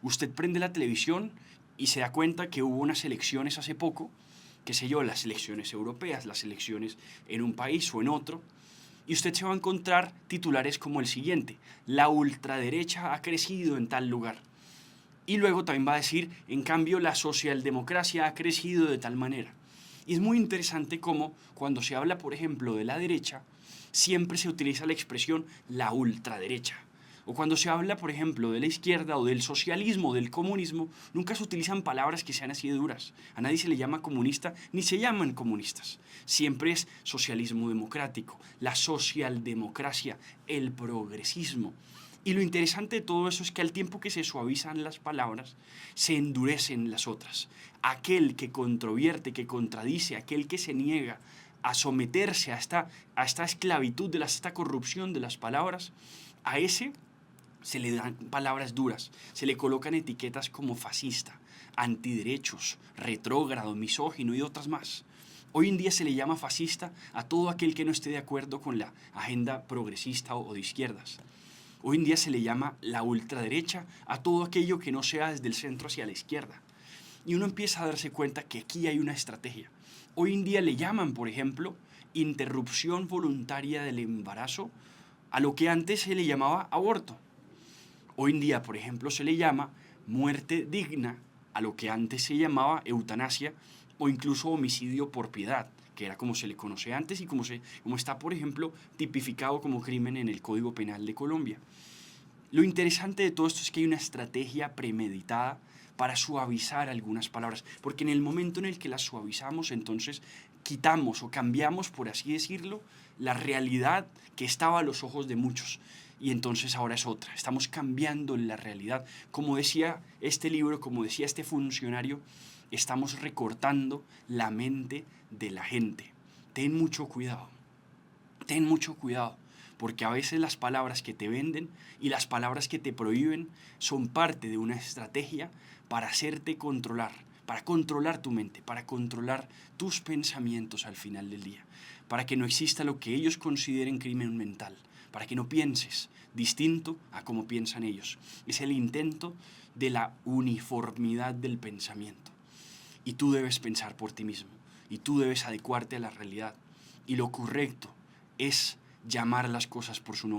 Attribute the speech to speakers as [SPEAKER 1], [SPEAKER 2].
[SPEAKER 1] Usted prende la televisión y se da cuenta que hubo unas elecciones hace poco, qué sé yo, las elecciones europeas, las elecciones en un país o en otro, y usted se va a encontrar titulares como el siguiente: la ultraderecha ha crecido en tal lugar. Y luego también va a decir, en cambio, la socialdemocracia ha crecido de tal manera. Y es muy interesante cómo cuando se habla, por ejemplo, de la derecha, siempre se utiliza la expresión la ultraderecha. O cuando se habla, por ejemplo, de la izquierda o del socialismo o del comunismo, nunca se utilizan palabras que sean así de duras. A nadie se le llama comunista ni se llaman comunistas. Siempre es socialismo democrático, la socialdemocracia, el progresismo. Y lo interesante de todo eso es que al tiempo que se suavizan las palabras, se endurecen las otras. Aquel que controvierte, que contradice, aquel que se niega a someterse a esta esclavitud, a esta corrupción de las palabras, a ese se le dan palabras duras, se le colocan etiquetas como fascista, antiderechos, retrógrado, misógino y otras más. Hoy en día se le llama fascista a todo aquel que no esté de acuerdo con la agenda progresista o de izquierdas. Hoy en día se le llama la ultraderecha a todo aquello que no sea desde el centro hacia la izquierda. Y uno empieza a darse cuenta que aquí hay una estrategia. Hoy en día le llaman, por ejemplo, interrupción voluntaria del embarazo a lo que antes se le llamaba aborto. Hoy en día, por ejemplo, se le llama muerte digna a lo que antes se llamaba eutanasia o incluso homicidio por piedad, que era como se le conoce antes y como está, por ejemplo, tipificado como crimen en el Código Penal de Colombia. Lo interesante de todo esto es que hay una estrategia premeditada para suavizar algunas palabras, porque en el momento en el que las suavizamos, entonces quitamos o cambiamos, por así decirlo, la realidad que estaba a los ojos de muchos. Y entonces ahora es otra. Estamos cambiando la realidad. Como decía este libro, como decía este funcionario, estamos recortando la mente de la gente. Ten mucho cuidado. Ten mucho cuidado, porque a veces las palabras que te venden y las palabras que te prohíben son parte de una estrategia para hacerte controlar, para controlar tu mente, para controlar tus pensamientos al final del día, para que no exista lo que ellos consideren crimen mental, para que no pienses distinto a como piensan ellos. Es el intento de la uniformidad del pensamiento. Y tú debes pensar por ti mismo, y tú debes adecuarte a la realidad. Y lo correcto es llamar las cosas por su nombre.